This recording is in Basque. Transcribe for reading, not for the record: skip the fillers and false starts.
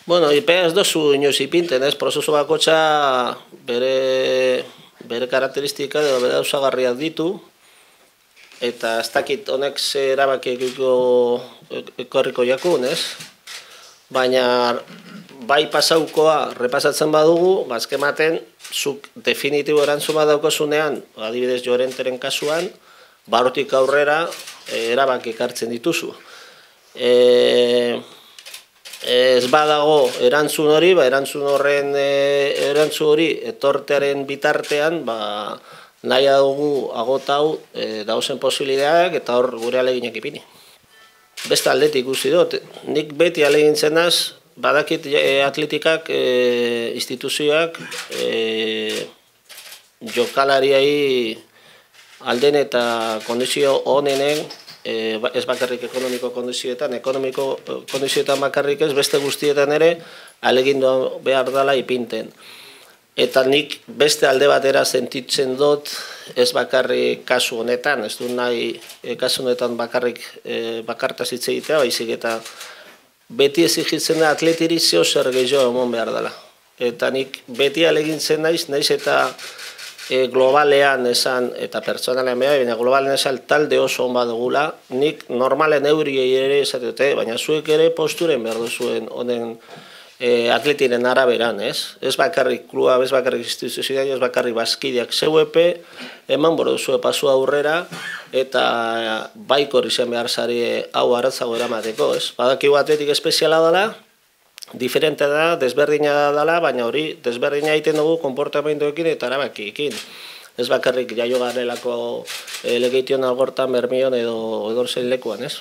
Bueno, ipea ez dozu inoiz ipinten, ez? Prozesu bakotxa bere karakteristika edo bere osagarriak ditu, eta ez dakit honek ze erabaki ekorriko jakun, ez? Baina bai pasaukoa repasatzen badugu, bazkematen, zuk definitibo erantzun bat daukozunean, adibidez Llorenteren kasuan, barotik aurrera erabaki ekartzen dituzu. Ez badago erantzun hori, erantzun hori etortearen bitartean, nahi dugu agotau dauzen posibilideak eta hor gure aleginak ipini. Beste aldetik ikusi dut, nik beti alegintzen naz, badakit atletikak, instituzioak, jokalariai alden eta kondizio honenen, ez bakarrik ekonomiko kondizioetan, ekonomiko kondizioetan bakarrik ez, beste guztietan ere, alegindu behar dela ipinten. Eta nik beste alde batera sentitzen dut, ez bakarrik kasu honetan, ez du nahi kasu honetan bakartaz hitz egitea, baizik eta beti exigitzen da atletiri zeo zer gehiago emon behar dela. Eta nik beti alegintzen naiz eta globalean esan, eta pertsonalean behar, baina globalean esan talde oso hon badugula, nik normalen euriei ere esatete, baina zuek ere posturen behar duzuen honen atletiren araberan, ez? Ez bakarrik klua, ez bakarrik instituzioa, ez bakarrik bazkideak zeuepe, eman boro duzue pasu aurrera, eta baikor izan behar zari hau arratzago eramateko, ez? Badakigu atletik espeziala dela, diferente da, desberdina dela, baina hori desberdina egiten dugu konportamenduekin eta erabakiekin. Ez bakarrik jaio garelako legeition algortan, Bermion edo edorzein lekuan, ez?